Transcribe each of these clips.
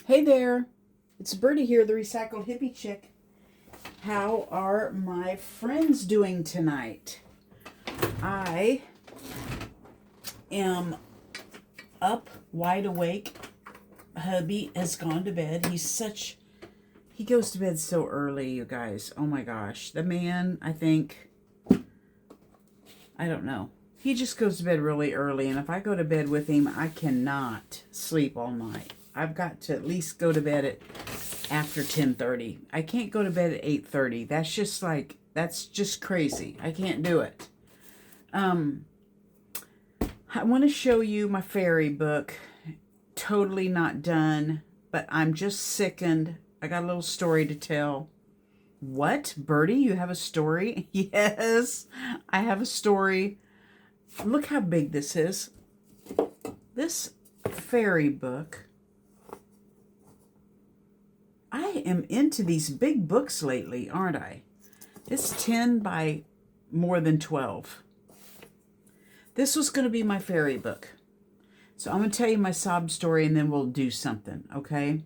Hey there, it's Birdie here, the Recycled Hippie Chick. How are my friends doing tonight? I am up, wide awake. Hubby has gone to bed. He goes to bed so early, you guys. Oh my gosh. The man, I don't know. He just goes to bed really early, and if I go to bed with him, I cannot sleep all night. I've got to at least go to bed at after 10:30. I can't go to bed at 8:30. That's just crazy. I can't do it. I want to show you my fairy book. Totally not done, but I'm just sickened. I got a little story to tell. What? Birdie, you have a story? Yes, I have a story. Look how big this is. This fairy book. I am into these big books lately, aren't I? It's 10 by more than 12. This was going to be my fairy book. So I'm going to tell you my sob story and then we'll do something, okay?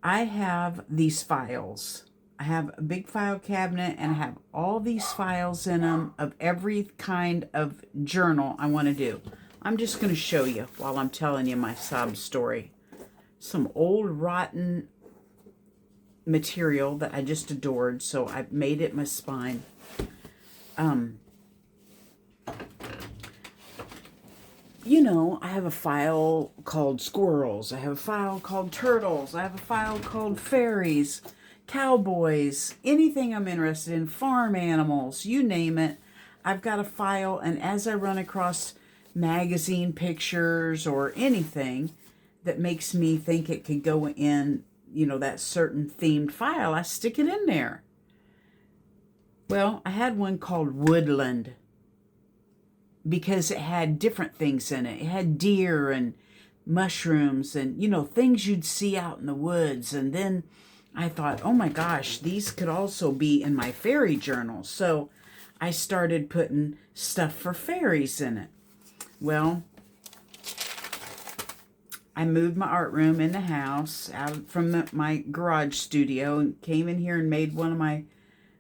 I have these files. I have a big file cabinet and I have all these files in them of every kind of journal I want to do. I'm just going to show you while I'm telling you my sob story. Some old rotten material that I just adored, so I made it my spine. I have a file called squirrels. I have a file called turtles. I have a file called fairies, cowboys, anything I'm interested in, farm animals, you name it. I've got a file, and as I run across magazine pictures or anything that makes me think it could go in, that certain themed file, I stick it in there. Well, I had one called Woodland because it had different things in it. It had deer and mushrooms and, things you'd see out in the woods. And then I thought, oh my gosh, these could also be in my fairy journal. So I started putting stuff for fairies in it. Well, I moved my art room in the house out from my garage studio and came in here and made one of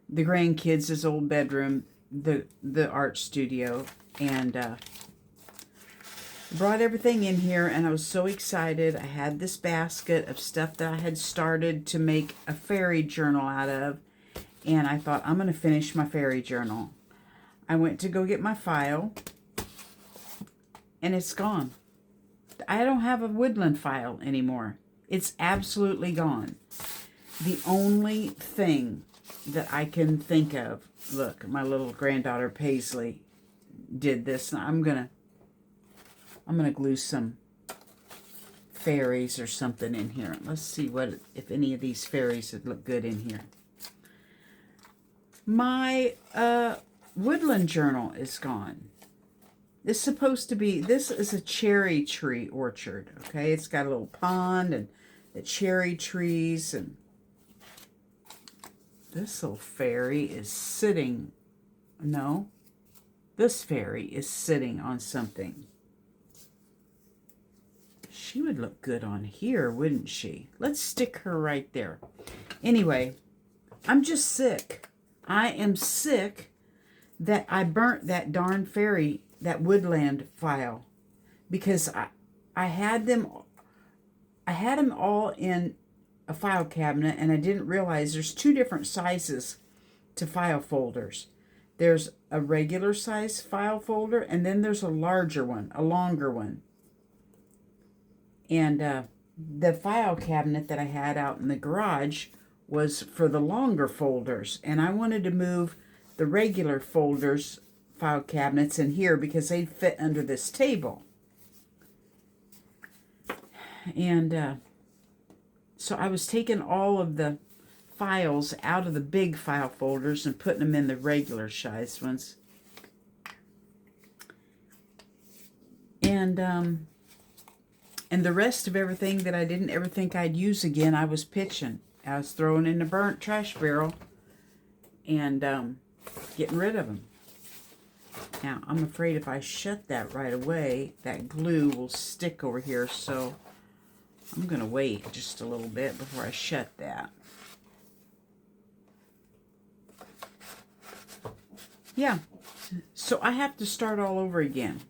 the grandkids' old bedroom the art studio, and brought everything in here, and I was so excited. I had this basket of stuff that I had started to make a fairy journal out of, and I thought, I'm going to finish my fairy journal. I went to go get my file, and it's gone. I don't have a Woodland file anymore. It's absolutely gone. The only thing that I can think of, look, my little granddaughter Paisley did this. I'm gonna glue some fairies or something in here. Let's see if any of these fairies would look good in here. My Woodland journal is gone. This is a cherry tree orchard, okay? It's got a little pond and the cherry trees, and this little fairy is sitting, this fairy is sitting on something. She would look good on here, wouldn't she? Let's stick her right there. Anyway, I'm just sick. I am sick that I burnt that darn fairy, that Woodland file, because I had them all in a file cabinet, and I didn't realize there's two different sizes to file folders. There's a regular size file folder, and then there's a larger one, a longer one. And the file cabinet that I had out in the garage was for the longer folders, and I wanted to move the regular folders, file cabinets, in here because they'd fit under this table. And so I was taking all of the files out of the big file folders and putting them in the regular size ones. And the rest of everything that I didn't ever think I'd use again, I was pitching. I was throwing in the burnt trash barrel and getting rid of them. Now, I'm afraid if I shut that right away, that glue will stick over here, so I'm going to wait just a little bit before I shut that. Yeah, so I have to start all over again.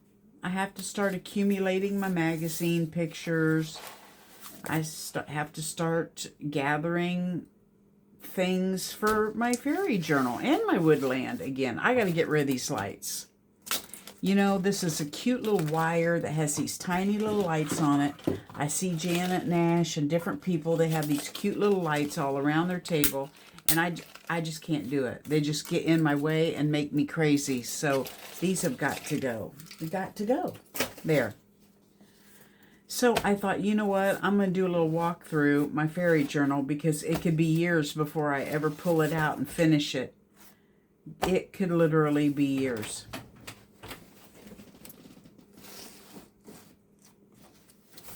I have to start accumulating my magazine pictures. I have to start gathering things for my fairy journal and my woodland again. I got to get rid of these lights. You know, this is a cute little wire that has these tiny little lights on it. I see Janet Nash and different people. They have these cute little lights all around their table. And I just can't do it. They just get in my way and make me crazy. So these have got to go. They got to go. There. So I thought, you know what? I'm going to do a little walk through my fairy journal because it could be years before I ever pull it out and finish it. It could literally be years.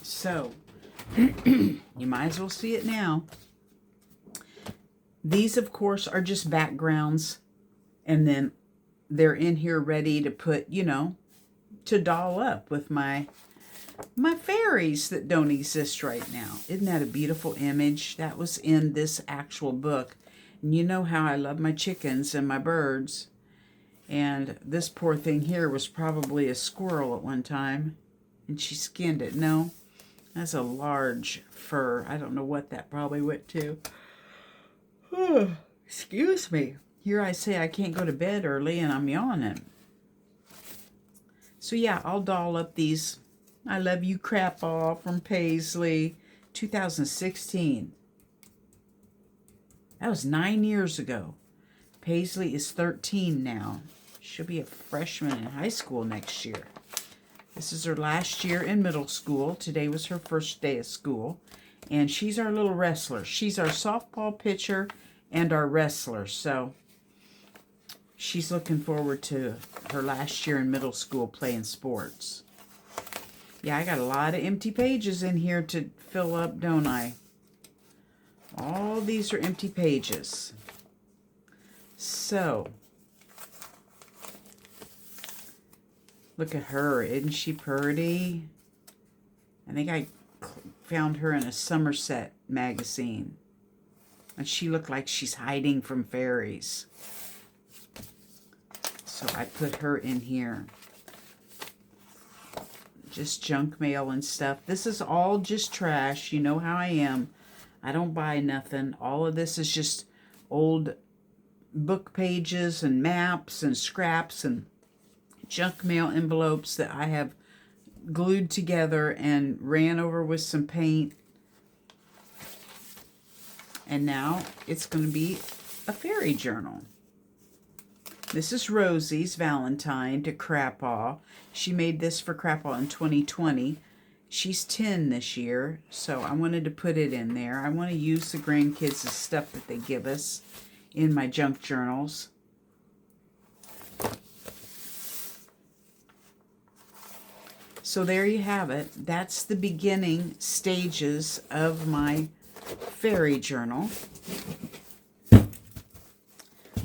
So, you might as well see it now. These, of course, are just backgrounds. And then they're in here ready to put, you know, to doll up with my fairies that don't exist right now. Isn't that a beautiful image? That was in this actual book. And you know how I love my chickens and my birds. And this poor thing here was probably a squirrel at one time. And she skinned it. No. That's a large fur. I don't know what that probably went to. Excuse me. Here I say I can't go to bed early and I'm yawning. So yeah, I'll doll up these I Love You Crap-Aw from Paisley, 2016. That was 9 years ago. Paisley is 13 now. She'll be a freshman in high school next year. This is her last year in middle school. Today was her first day of school. And she's our little wrestler. She's our softball pitcher and our wrestler. So she's looking forward to her last year in middle school playing sports. Yeah, I got a lot of empty pages in here to fill up, don't I? All these are empty pages. So look at her. Isn't she pretty? I think I found her in a Somerset magazine. And she looked like she's hiding from fairies. So I put her in here. Just junk mail and stuff. This is all just trash. You know how I am. I don't buy nothing. All of this is just old book pages and maps and scraps and junk mail envelopes that I have glued together and ran over with some paint. And now it's going to be a fairy journal. This is Rosie's Valentine to Crap-Aw. She made this for Crap-Aw in 2020. She's 10 this year, so I wanted to put it in there. I want to use the grandkids' stuff that they give us in my junk journals. So there you have it. That's the beginning stages of my fairy journal.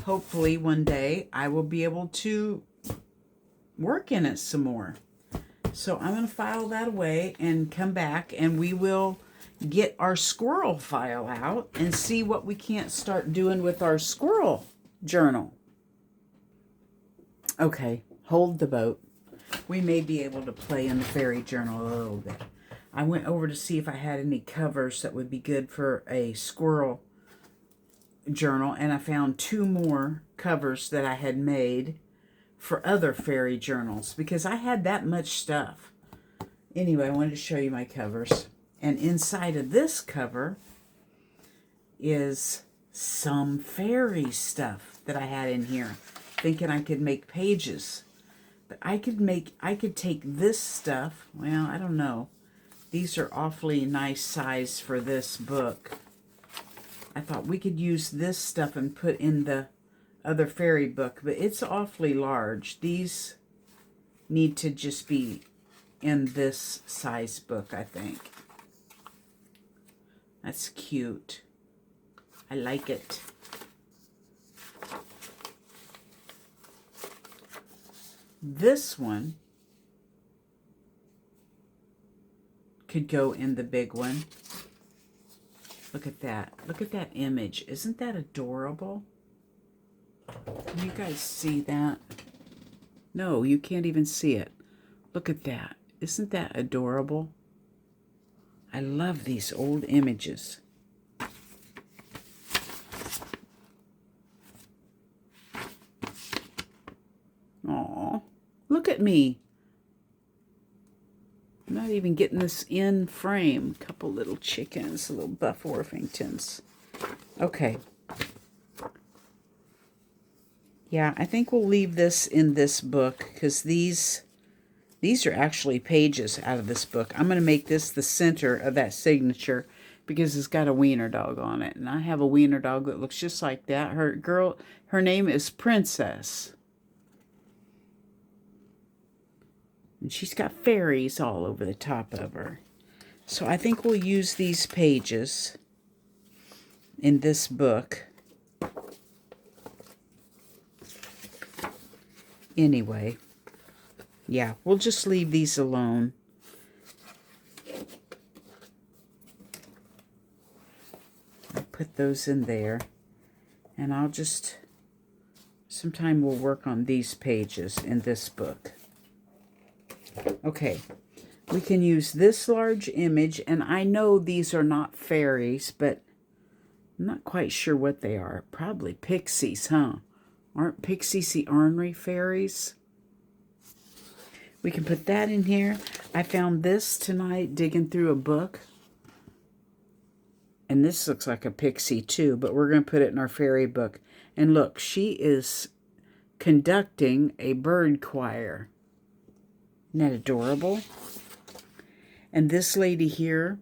Hopefully one day I will be able to work in it some more. So I'm going to file that away and come back and we will get our squirrel file out and see what we can't start doing with our squirrel journal. Okay, hold the boat. We may be able to play in the fairy journal a little bit. I went over to see if I had any covers that would be good for a squirrel journal, and I found 2 more covers that I had made for other fairy journals because I had that much stuff. Anyway, I wanted to show you my covers. And inside of this cover is some fairy stuff that I had in here, thinking I could make pages. But I could take this stuff, well, I don't know. These are awfully nice size for this book. I thought we could use this stuff and put in the other fairy book, but it's awfully large. These need to just be in this size book, I think. That's cute. I like it. This one could go in the big one. Look at that. Look at that image. Isn't that adorable? Can you guys see that? No, you can't even see it. Look at that. Isn't that adorable? I love these old images. Aw, look at me. I'm not even getting this in frame. Couple little chickens, little Buff Orpingtons. Okay. Yeah, I think we'll leave this in this book because these are actually pages out of this book. I'm going to make this the center of that signature because it's got a wiener dog on it. And I have a wiener dog that looks just like that. Her name is Princess. And she's got fairies all over the top of her. So I think we'll use these pages in this book. Anyway, yeah, we'll just leave these alone. I'll put those in there. And I'll just, sometime we'll work on these pages in this book. Okay, we can use this large image, and I know these are not fairies, but I'm not quite sure what they are. Probably pixies, huh? Aren't pixies the ornery fairies? We can put that in here. I found this tonight digging through a book. And this looks like a pixie too, but we're going to put it in our fairy book. And look, she is conducting a bird choir. Isn't that adorable? And this lady here,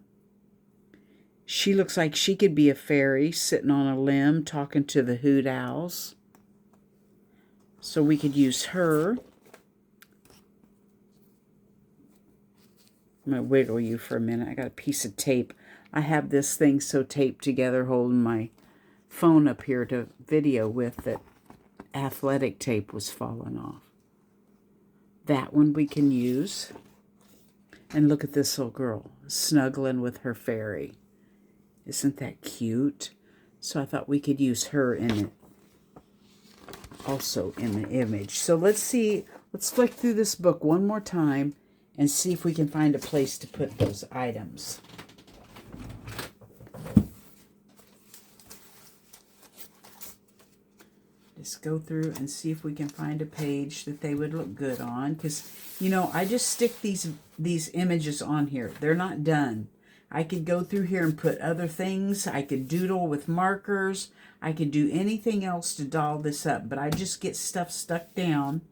she looks like she could be a fairy sitting on a limb talking to the hoot owls. So we could use her. I'm going to wiggle you for a minute. I got a piece of tape. I have this thing so taped together holding my phone up here to video with that athletic tape was falling off. That one we can use. And look at this little girl snuggling with her fairy. Isn't that cute? So I thought we could use her in it. Also in the image. So let's see. Let's flick through this book one more time and see if we can find a place to put those items. Just go through and see if we can find a page that they would look good on. Because, you know, I just stick these images on here. They're not done. I could go through here and put other things. I could doodle with markers. I could do anything else to doll this up. But I just get stuff stuck down.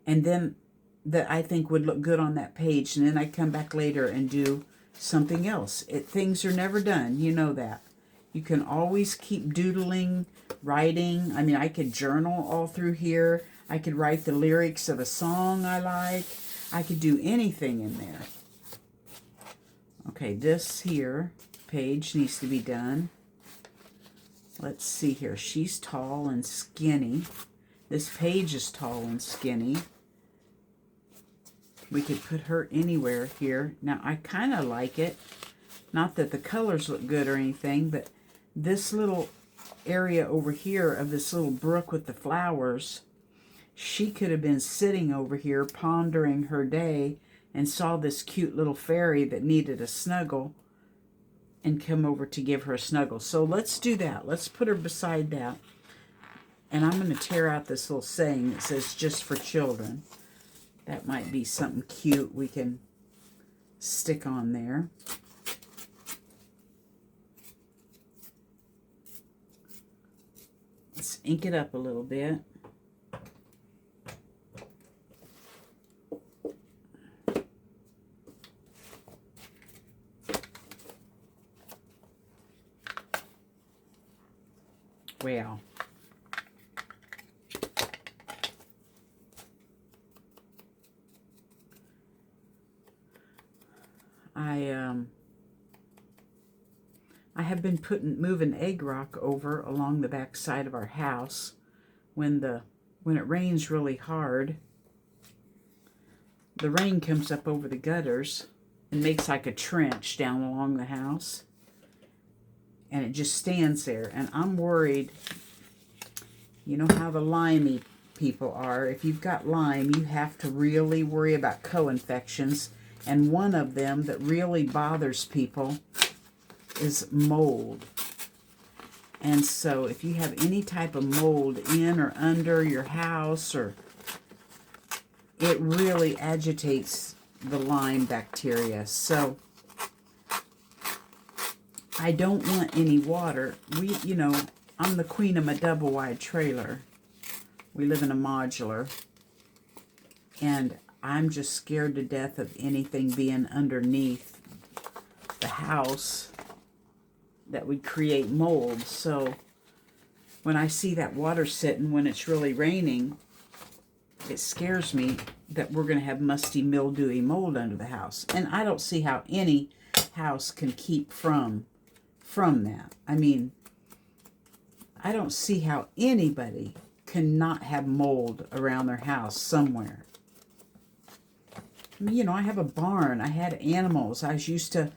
And then that I think would look good on that page. And then I come back later and do something else. Things are never done. You know that. You can always keep doodling, writing. I mean, I could journal all through here. I could write the lyrics of a song I like. I could do anything in there. Okay, this here page needs to be done. Let's see here. She's tall and skinny. This page is tall and skinny. We could put her anywhere here. Now, I kind of like it. Not that the colors look good or anything, but this little area over here of this little brook with the flowers, she could have been sitting over here pondering her day and saw this cute little fairy that needed a snuggle and come over to give her a snuggle. So let's do that. Let's put her beside that. And I'm going to tear out this little saying that says, just for children. That might be something cute we can stick on there. Let's ink it up a little bit. Wow. I have been moving egg rock over along the back side of our house when it rains really hard. The rain comes up over the gutters and makes like a trench down along the house. And it just stands there. And I'm worried, you know how the limey people are. If you've got Lyme, you have to really worry about co-infections. And one of them that really bothers people is mold. And so if you have any type of mold in or under your house, or it really agitates the Lyme bacteria. So I don't want any water. You know, I'm the queen of my double wide trailer. We live in a modular. And I'm just scared to death of anything being underneath the house that would create mold. So when I see that water sitting when it's really raining, it scares me that we're going to have musty, mildewy mold under the house. And I don't see how any house can keep from that. I mean, I don't see how anybody cannot have mold around their house somewhere. I mean, you know, I have a barn. I had animals. I was used to,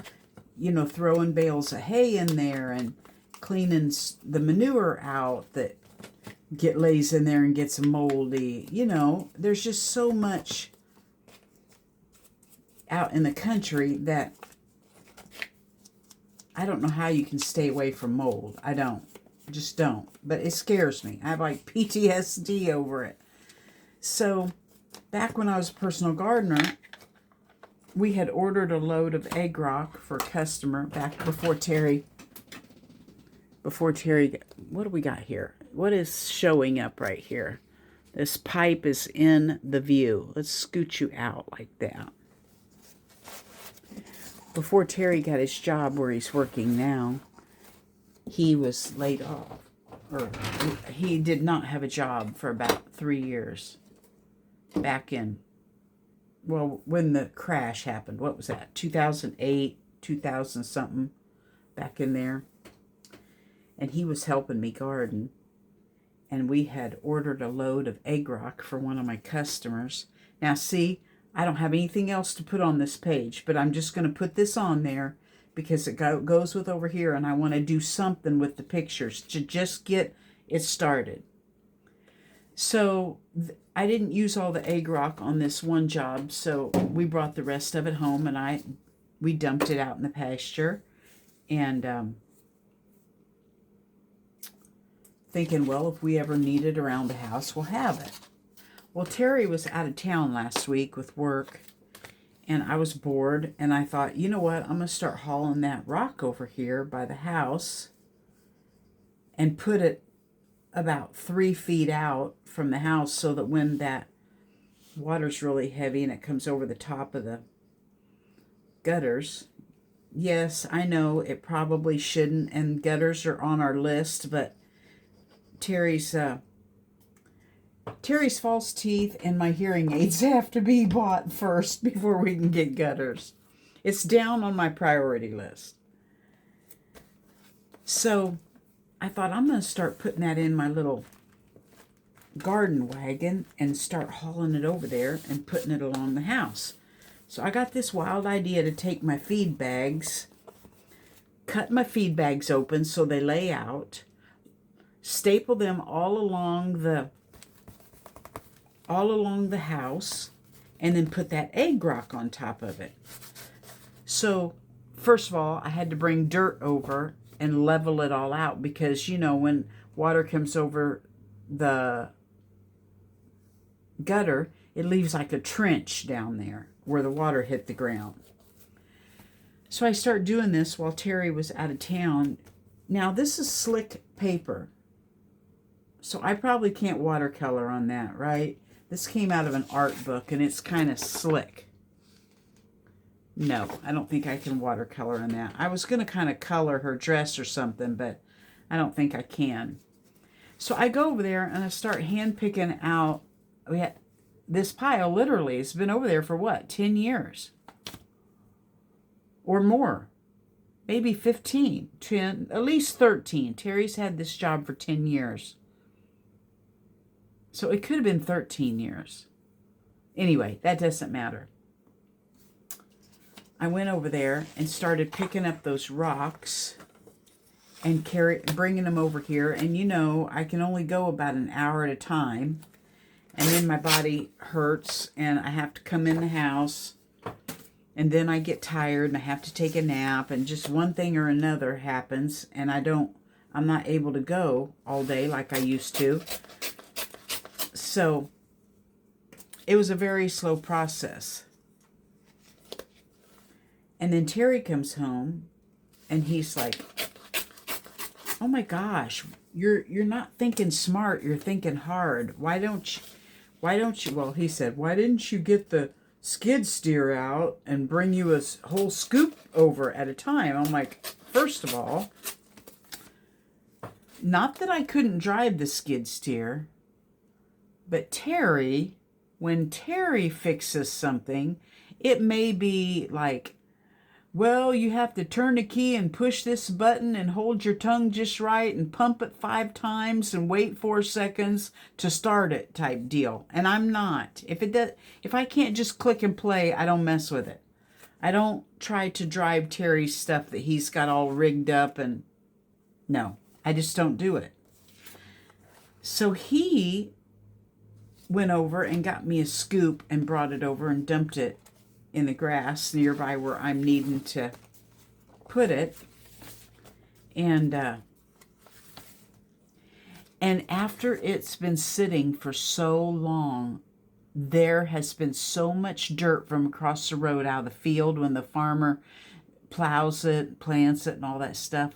you know, throwing bales of hay in there and cleaning the manure out that lays in there and gets moldy. You know, there's just so much out in the country that I don't know how you can stay away from mold. I don't. Just don't. But it scares me. I have like PTSD over it. So back when I was a personal gardener, we had ordered a load of egg rock for a customer back before Terry, what do we got here? What is showing up right here? This pipe is in the view. Let's scoot you out like that. Before Terry got his job where he's working now, he was laid off. Or he did not have a job for about 3 years. Back in, well, when the crash happened. What was that? 2008, 2000 something. Back in there. And he was helping me garden. And we had ordered a load of egg rock for one of my customers. Now see, I don't have anything else to put on this page, but I'm just going to put this on there because it goes with over here, and I want to do something with the pictures to just get it started. So I didn't use all the egg rock on this one job, so we brought the rest of it home, and we dumped it out in the pasture. And thinking, well, if we ever need it around the house, we'll have it. Well, Terry was out of town last week with work, and I was bored, and I thought, you know what, I'm going to start hauling that rock over here by the house and put it about 3 feet out from the house so that when that water's really heavy and it comes over the top of the gutters. Yes, I know it probably shouldn't, and gutters are on our list, but Terry's false teeth and my hearing aids have to be bought first before we can get gutters. It's down on my priority list. So I thought I'm going to start putting that in my little garden wagon and start hauling it over there and putting it along the house. So I got this wild idea to take my feed bags, cut my feed bags open so they lay out, staple them all along the house, and then put that egg rock on top of it. So first of all, I had to bring dirt over and level it all out because, you know, when water comes over the gutter, it leaves like a trench down there where the water hit the ground. So I started doing this while Terry was out of town. Now this is slick paper, so I probably can't watercolor on that, right? This came out of an art book, and it's kind of slick. No, I don't think I can watercolor on that. I was going to kind of color her dress or something, but I don't think I can. So I go over there, and I start hand-picking out. This pile literally has been over there for what, 10 years? Or more. Maybe 15, 10, at least 13. Terry's had this job for 10 years. So it could have been 13 years. Anyway, that doesn't matter. I went over there and started picking up those rocks and bringing them over here. And you know, I can only go about an hour at a time. And then my body hurts and I have to come in the house. And then I get tired and I have to take a nap. And just one thing or another happens. And I'm not able to go all day like I used to. So it was a very slow process. And then Terry comes home and he's like, oh my gosh, you're not thinking smart, you're thinking hard. Why don't you, well, he said, why didn't you get the skid steer out and bring you a whole scoop over at a time? I'm like, first of all, not that I couldn't drive the skid steer, but Terry, when Terry fixes something, it may be like, well, you have to turn the key and push this button and hold your tongue just right and pump it 5 times and wait 4 seconds to start it type deal. And I'm not. If I can't just click and play, I don't mess with it. I don't try to drive Terry's stuff that he's got all rigged up, and no, I just don't do it. So he went over and got me a scoop and brought it over and dumped it in the grass nearby where I'm needing to put it. And after it's been sitting for so long, there has been so much dirt from across the road out of the field when the farmer plows it, plants it, and all that stuff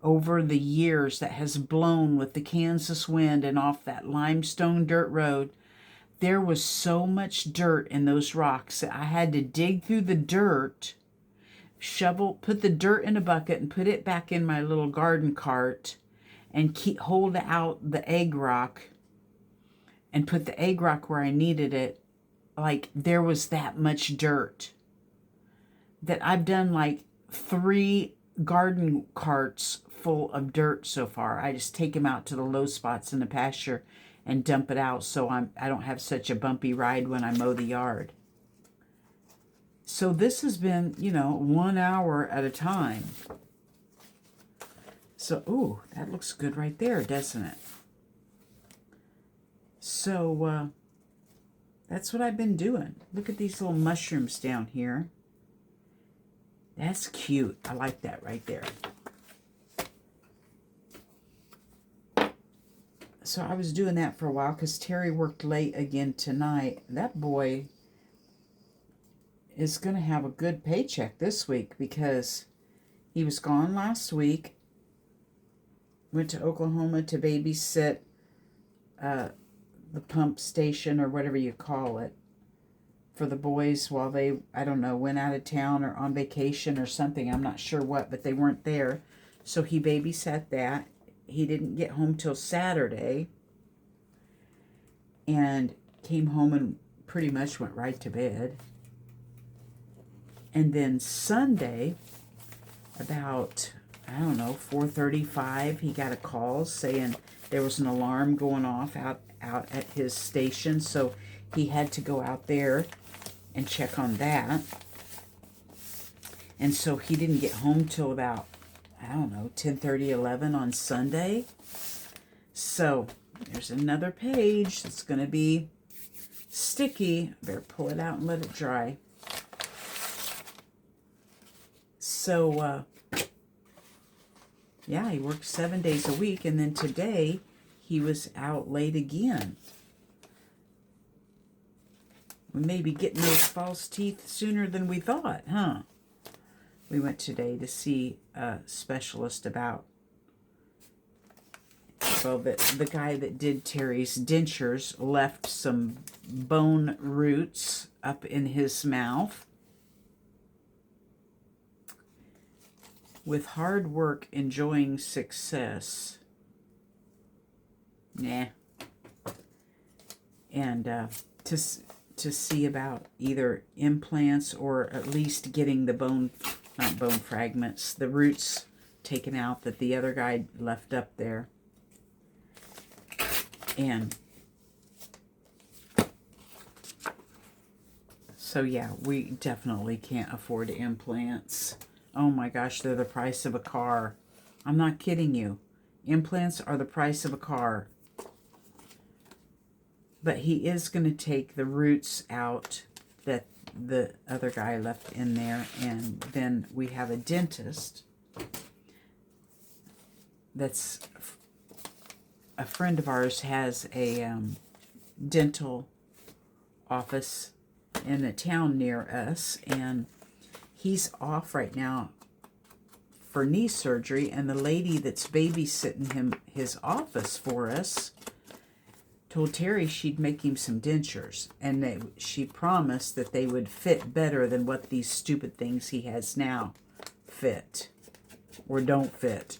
over the years that has blown with the Kansas wind and off that limestone dirt road. There was so much dirt in those rocks that I had to dig through the dirt, put the dirt in a bucket and put it back in my little garden cart and hold out the egg rock and put the egg rock where I needed it. Like, there was that much dirt that I've done like 3 garden carts full of dirt so far. I just take them out to the low spots in the pasture and dump it out so I don't have such a bumpy ride when I mow the yard. So this has been, 1 hour at a time. So, ooh, that looks good right there, doesn't it? So, that's what I've been doing. Look at these little mushrooms down here. That's cute. I like that right there. So I was doing that for a while because Terry worked late again tonight. That boy is going to have a good paycheck this week because he was gone last week. Went to Oklahoma to babysit the pump station or whatever you call it for the boys while they, I don't know, went out of town or on vacation or something. I'm not sure what, but they weren't there. So he babysat that. He didn't get home till Saturday and came home and pretty much went right to bed. And then Sunday, about, I don't know, 4:35, he got a call saying there was an alarm going off out at his station. So he had to go out there and check on that. And so he didn't get home till about, I don't know, 10:30, 11 on Sunday. So there's another page that's going to be sticky. I better pull it out and let it dry. So, yeah, he worked 7 days a week. And then today he was out late again. We may be getting those false teeth sooner than we thought, huh? We went today to see a specialist about, well, the guy that did Terry's dentures left some bone roots up in his mouth. With hard work, enjoying success. Nah. And to see about either implants or at least getting the not bone fragments, the roots taken out that the other guy left up there. And So yeah, we definitely can't afford implants. Oh my gosh, they're the price of a car. I'm not kidding you. Implants are the price of a car. But he is going to take the roots out that the other guy left in there. And then we have a dentist that's a friend of ours has a dental office in a town near us. And he's off right now for knee surgery. And the lady that's babysitting his office for us told Terry she'd make him some dentures, and she promised that they would fit better than what these stupid things he has now fit or don't fit.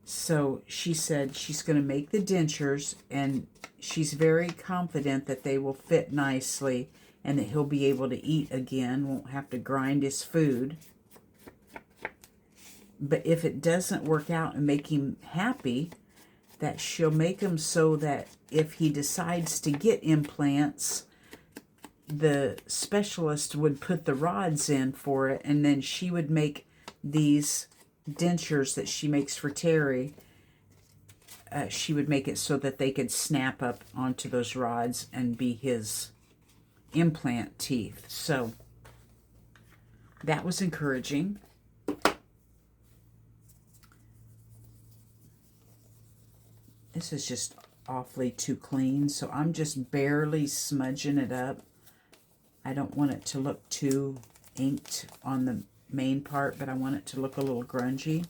So she said she's going to make the dentures, and she's very confident that they will fit nicely and that he'll be able to eat again, won't have to grind his food. But if it doesn't work out and make him happy, that she'll make him so that if he decides to get implants, the specialist would put the rods in for it, and then she would make these dentures that she makes for Terry. She would make it so that they could snap up onto those rods and be his implant teeth. So that was encouraging. This is just awfully too clean, so I'm just barely smudging it up. I don't want it to look too inked on the main part, but I want it to look a little grungy.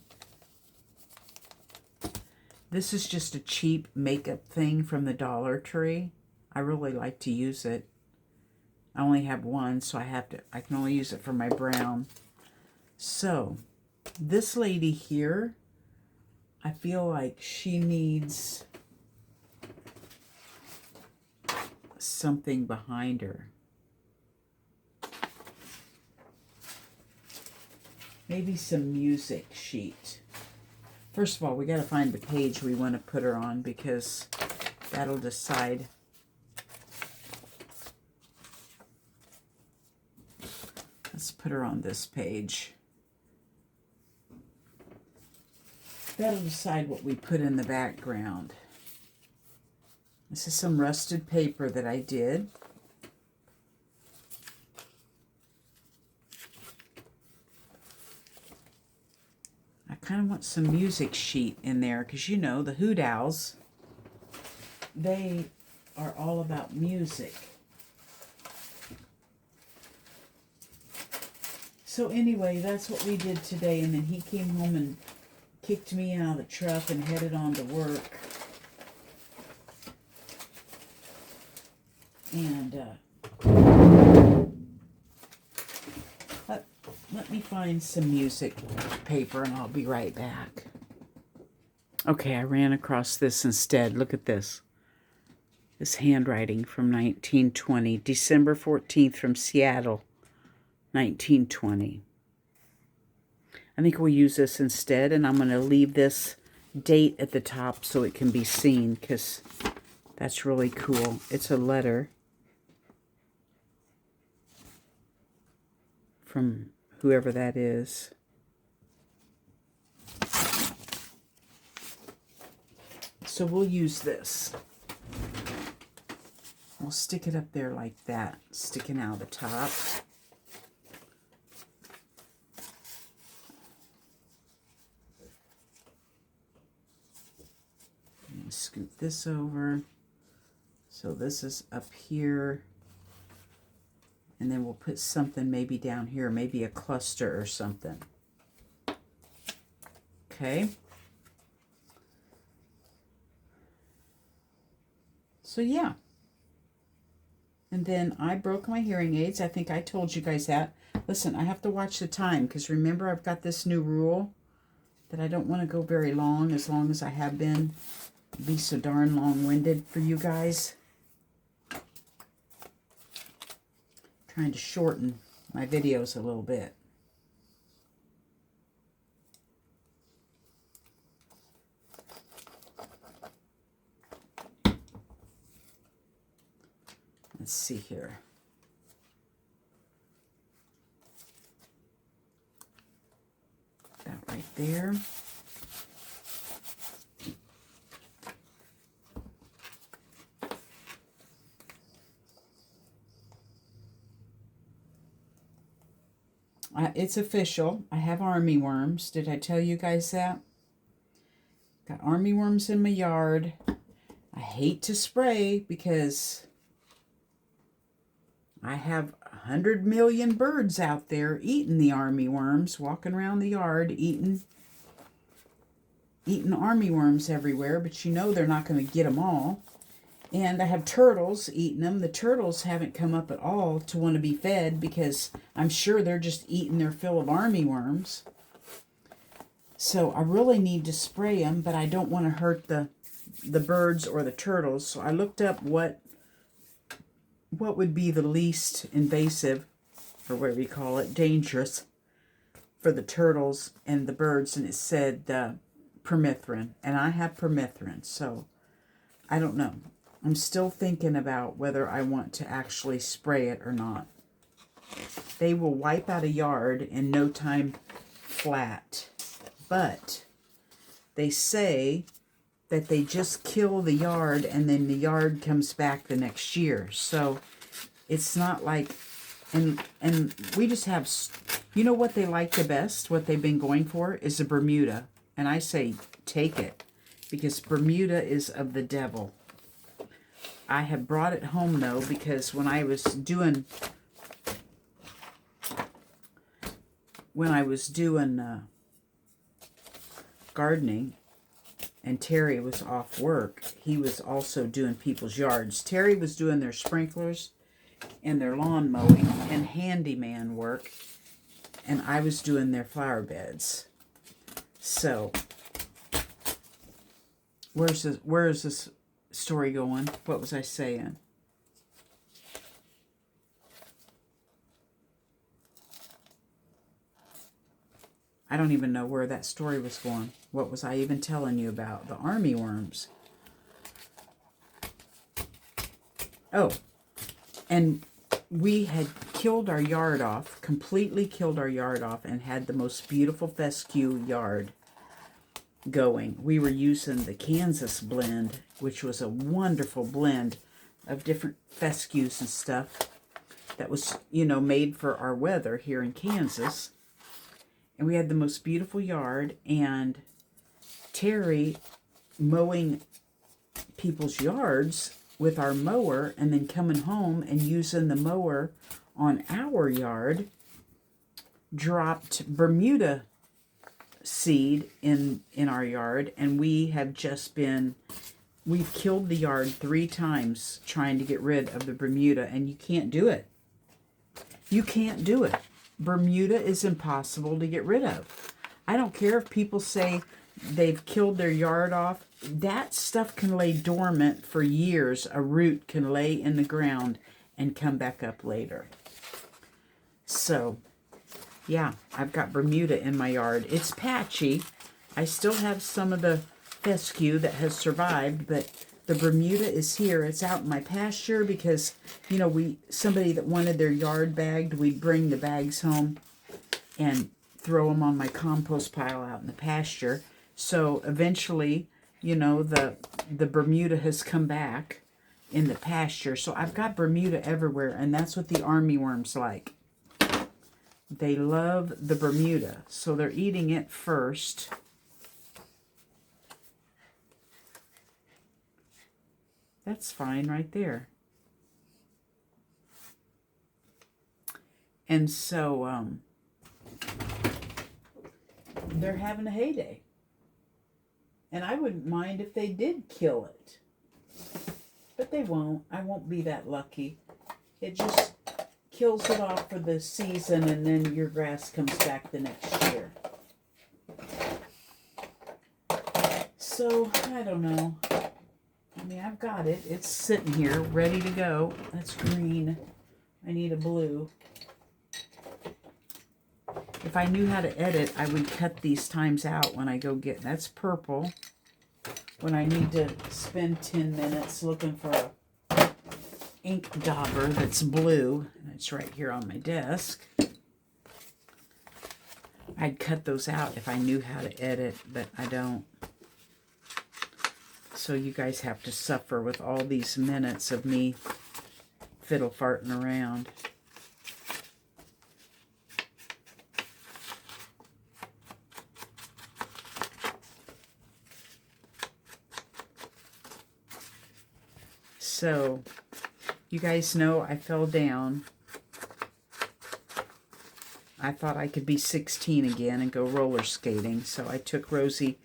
This is just a cheap makeup thing from the Dollar Tree. I really like to use it. I only have one, so I can only use it for my brown. So, this lady here, I feel like she needs something behind her. Maybe some music sheet. First of all, we got to find the page we want to put her on, because that'll decide. Let's put her on this page. That'll decide what we put in the background. This is some rusted paper that I did. I kind of want some music sheet in there, because you know, the Hoot Owls, they are all about music. So anyway, that's what we did today, and then he came home and kicked me out of the truck and headed on to work. And let me find some music paper and I'll be right back. Okay, I ran across this instead. Look at this. This handwriting from 1920. December 14th from Seattle, 1920. I think we'll use this instead, and I'm going to leave this date at the top so it can be seen, because that's really cool. It's a letter from whoever that is. So we'll use this. We'll stick it up there like that, sticking out the top. And scoot this over. So this is up here. And then we'll put something maybe down here, maybe a cluster or something. Okay. So yeah. And then I broke my hearing aids. I think I told you guys that. Listen, I have to watch the time, because remember, I've got this new rule that I don't want to go very long as I have been. Be so darn long-winded for you guys. Trying to shorten my videos a little bit. Let's see here. there. It's official. I have army worms. Did I tell you guys that? Got army worms in my yard. I hate to spray because I have 100 million birds out there eating the army worms, walking around the yard eating army worms everywhere, but you know they're not going to get them all. And I have turtles eating them. The turtles haven't come up at all to want to be fed because I'm sure they're just eating their fill of army worms. So I really need to spray them, but I don't want to hurt the birds or the turtles. So I looked up what would be the least invasive, or whatever you call it, dangerous for the turtles and the birds, and it said permethrin. And I have permethrin, so I don't know. I'm still thinking about whether I want to actually spray it or not. They will wipe out a yard in no time flat. But they say that they just kill the yard and then the yard comes back the next year. So it's not like, and we just have, you know what they like the best, what they've been going for is a Bermuda. And I say take it because Bermuda is of the devil. I have brought it home, though, because when I was doing gardening and Terry was off work, he was also doing people's yards. Terry was doing their sprinklers and their lawn mowing and handyman work, and I was doing their flower beds. So, where is this story going? What was I saying? I don't even know where that story was going. What was I even telling you about? The army worms. Oh, and we had killed our yard off, completely killed our yard off, and had the most beautiful fescue yard going. We were using the Kansas blend, which was a wonderful blend of different fescues and stuff that was, made for our weather here in Kansas. And we had the most beautiful yard, and Terry mowing people's yards with our mower and then coming home and using the mower on our yard dropped Bermuda seed in our yard, and we've killed the yard 3 times trying to get rid of the Bermuda, and you can't do it. You can't do it. Bermuda is impossible to get rid of. I don't care if people say they've killed their yard off. That stuff can lay dormant for years. A root can lay in the ground and come back up later. So, yeah, I've got Bermuda in my yard. It's patchy. I still have some of the fescue that has survived, but the Bermuda is here. It's out in my pasture because, somebody that wanted their yard bagged, we'd bring the bags home and throw them on my compost pile out in the pasture. So eventually, the Bermuda has come back in the pasture. So I've got Bermuda everywhere, and that's what the army worms like. They love the Bermuda, so they're eating it first. That's fine right there. And so they're having a heyday. And I wouldn't mind if they did kill it. But they won't. I won't be that lucky. It just kills it off for the season, and then your grass comes back the next year. So, I don't know. I mean, I've got it. It's sitting here, ready to go. That's green. I need a blue. If I knew how to edit, I would cut these times out when I go get... That's purple. When I need to spend 10 minutes looking for a ink dauber that's blue. And it's right here on my desk. I'd cut those out if I knew how to edit, but I don't. So you guys have to suffer with all these minutes of me fiddle farting around. So, you guys know I fell down. I thought I could be 16 again and go roller skating. So I took Rosie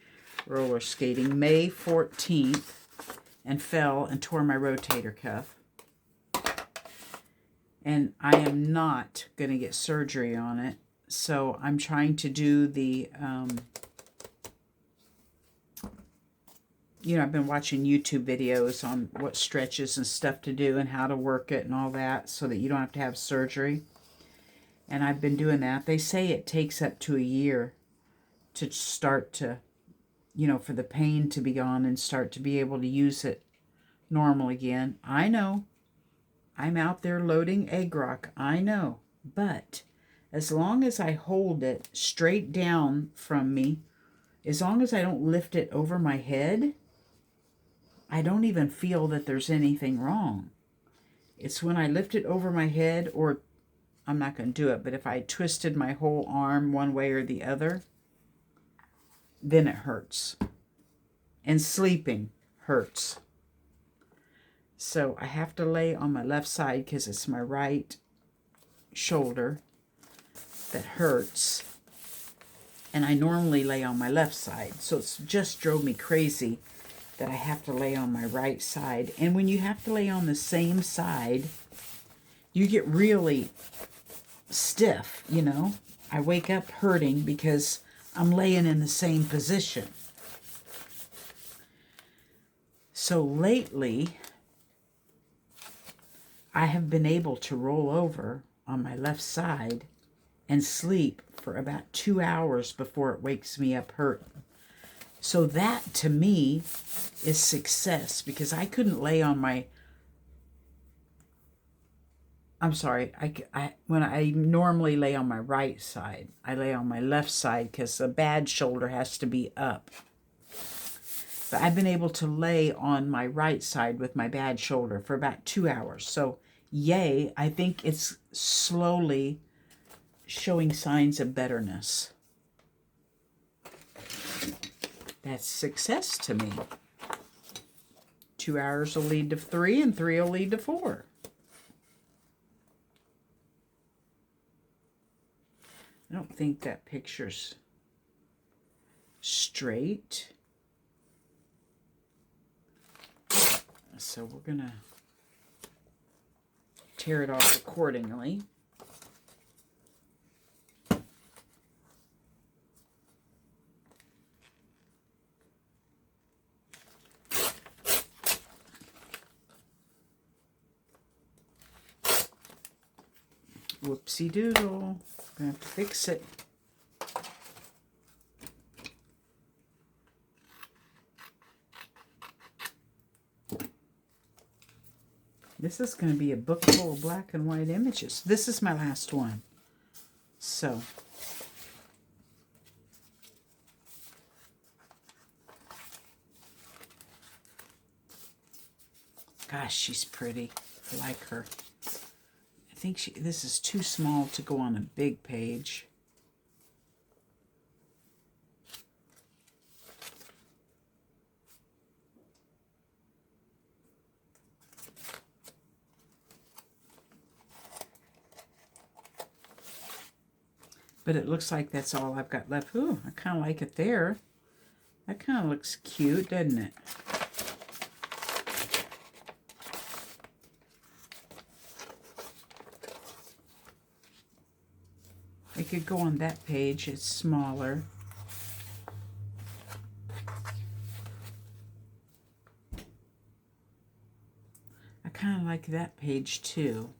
roller skating May 14th and fell and tore my rotator cuff. And I am not going to get surgery on it. So I'm trying to do the... you know, I've been watching YouTube videos on what stretches and stuff to do and how to work it and all that so that you don't have to have surgery. And I've been doing that. They say it takes up to a year to start to, you know, for the pain to be gone and start to be able to use it normal again. I know. I'm out there loading egg rock. I know. But as long as I hold it straight down from me, as long as I don't lift it over my head, I don't even feel that there's anything wrong. It's when I lift it over my head, or I'm not going to do it, but if I twisted my whole arm one way or the other, then it hurts. And sleeping hurts. So I have to lay on my left side because it's my right shoulder that hurts. And I normally lay on my left side. So it's just drove me crazy that I have to lay on my right side. And when you have to lay on the same side, you get really stiff, you know. I wake up hurting because I'm laying in the same position. So lately, I have been able to roll over on my left side and sleep for about 2 hours before it wakes me up hurting. So that, to me, is success, because I couldn't lay on my... I'm sorry, when I normally lay on my right side, I lay on my left side because the bad shoulder has to be up. But I've been able to lay on my right side with my bad shoulder for about 2 hours. So, yay, I think it's slowly showing signs of betterness. That's success to me. 2 hours will lead to 3, and 3 will lead to 4. I don't think that picture's straight. So we're going to tear it off accordingly. Whoopsie doodle. Gonna have to fix it. This is going to be a book full of black and white images. This is my last one. So, gosh, she's pretty. I like her. I think this is too small to go on a big page. But it looks like that's all I've got left. Ooh, I kind of like it there. That kind of looks cute, doesn't it? It could go on that page. It's smaller. I kind of like that page too.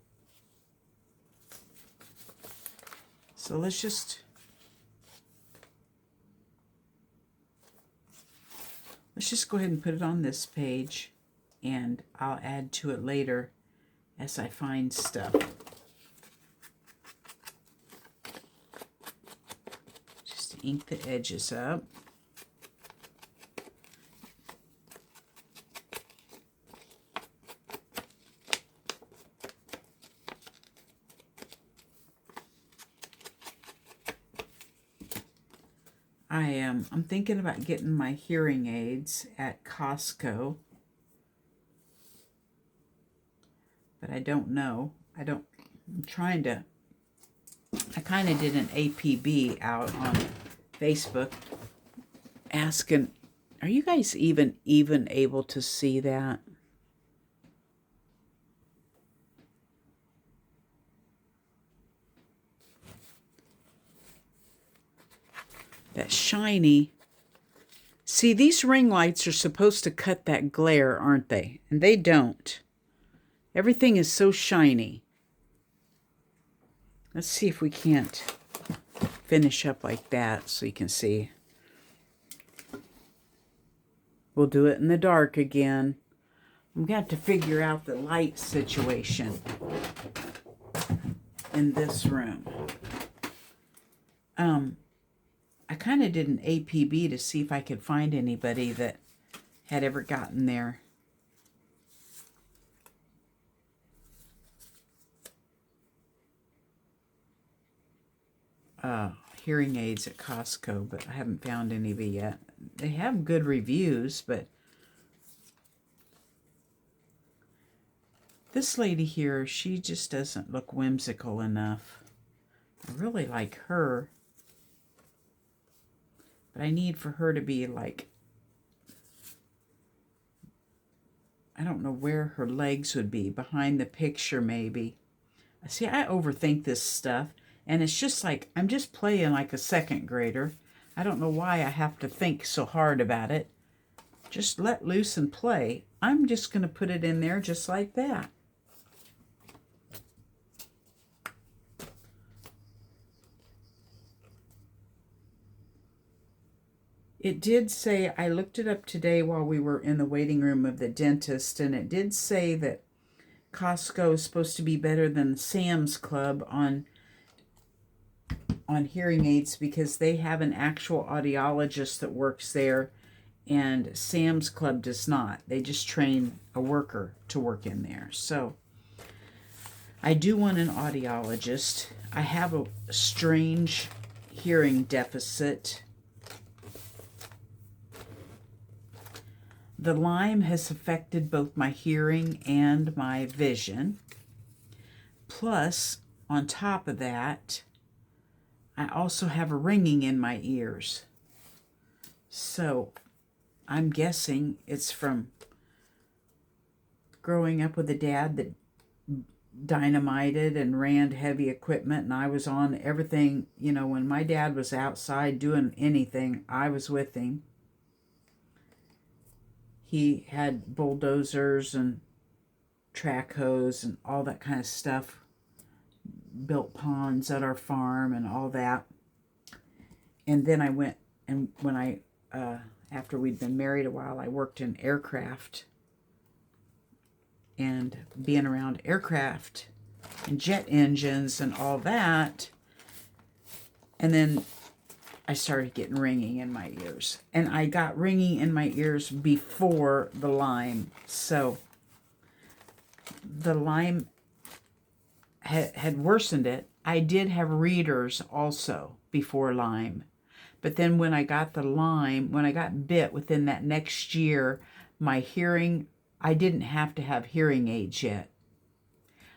So let's just go ahead and put it on this page, and I'll add to it later as I find stuff. ink the edges up. I'm thinking about getting my hearing aids at Costco, but I don't know. I'm trying to, I kind of did an APB out on Facebook asking, are you guys even able to see that? That shiny. See, these ring lights are supposed to cut that glare, aren't they? And they don't. Everything is so shiny. Let's see if we can't finish up like that so you can see. We'll do it in the dark again. I'm going to have to figure out the light situation in this room. I kind of did an APB to see if I could find anybody that had ever gotten there. Hearing aids at Costco, but I haven't found any of it yet. They have good reviews, but this lady here, she just doesn't look whimsical enough. I really like her, but I need for her to be like, I don't know where her legs would be, behind the picture maybe. See, I overthink this stuff. And it's just like, I'm just playing like a second grader. I don't know why I have to think so hard about it. Just let loose and play. I'm just going to put it in there just like that. It did say, I looked it up today while we were in the waiting room of the dentist, and it did say that Costco is supposed to be better than Sam's Club on hearing aids because they have an actual audiologist that works there, and Sam's Club does not. They just train a worker to work in there. So I do want an audiologist. I have a strange hearing deficit. The Lyme has affected both my hearing and my vision. Plus, on top of that, I also have a ringing in my ears. So I'm guessing it's from growing up with a dad that dynamited and ran heavy equipment, and I was on everything. You know, when my dad was outside doing anything, I was with him. He had bulldozers and track hoes and all that kind of stuff. Built ponds at our farm and all that. And then I went, and when I, after we'd been married a while, I worked in aircraft. And being around aircraft and jet engines and all that. And then I started getting ringing in my ears. And I got ringing in my ears before the Lyme. So the Lyme had worsened it. I did have readers also before Lyme. But then when I got the Lyme, when I got bit within that next year, my hearing, I didn't have to have hearing aids yet.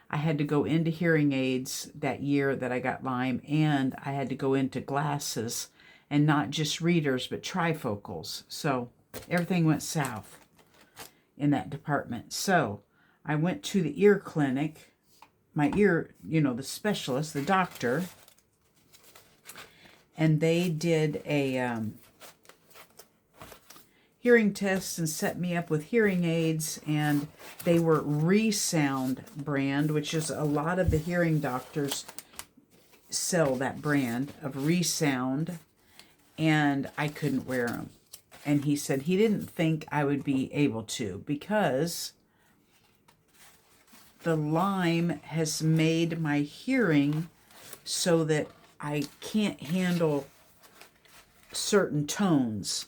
I had to go into hearing aids that year that I got Lyme, and I had to go into glasses, and not just readers, but trifocals. So everything went south in that department. So I went to the ear clinic, my ear, you know, the specialist, the doctor, and they did a hearing test and set me up with hearing aids, and they were ReSound brand, which is a lot of the hearing doctors sell that brand of ReSound, and I couldn't wear them. And he said he didn't think I would be able to because the Lyme has made my hearing so that I can't handle certain tones.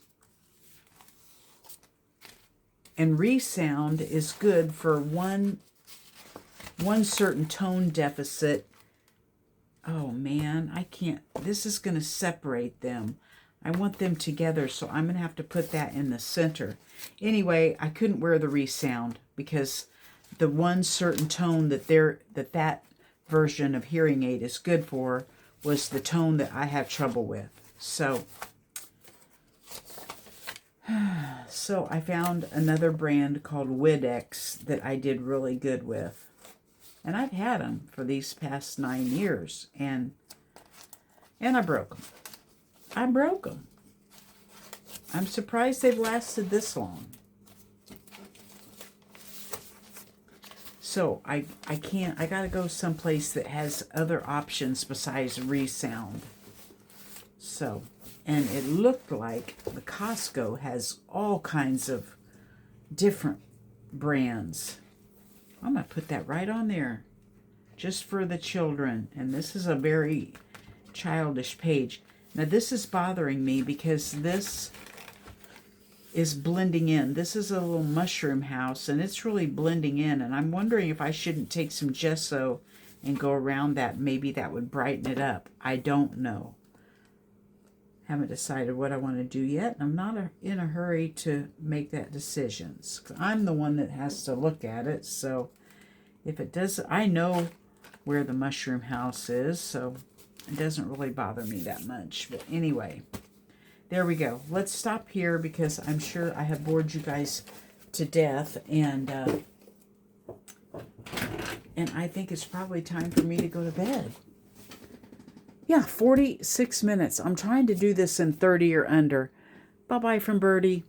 And ReSound is good for one certain tone deficit. Oh man, I can't. This is going to separate them. I want them together, so I'm going to have to put that in the center. Anyway, I couldn't wear the ReSound because the one certain tone that version of hearing aid is good for was the tone that I have trouble with. So I found another brand called Widex that I did really good with. And I've had them for these past 9 years. And I broke them. I broke them. I'm surprised they've lasted this long. So I gotta go someplace that has other options besides ReSound. So, and it looked like the Costco has all kinds of different brands. I'm going to put that right on there, just for the children. And this is a very childish page. Now, this is bothering me because this is blending in. This is a little mushroom house, and it's really blending in. And I'm wondering if I shouldn't take some gesso and go around that. Maybe that would brighten it up. I don't know. Haven't decided what I want to do yet. I'm not in a hurry to make that decision. I'm the one that has to look at it. So if it does, I know where the mushroom house is, so it doesn't really bother me that much. But anyway, there we go. Let's stop here because I'm sure I have bored you guys to death. And I think it's probably time for me to go to bed. Yeah, 46 minutes. I'm trying to do this in 30 or under. Bye-bye from Birdie.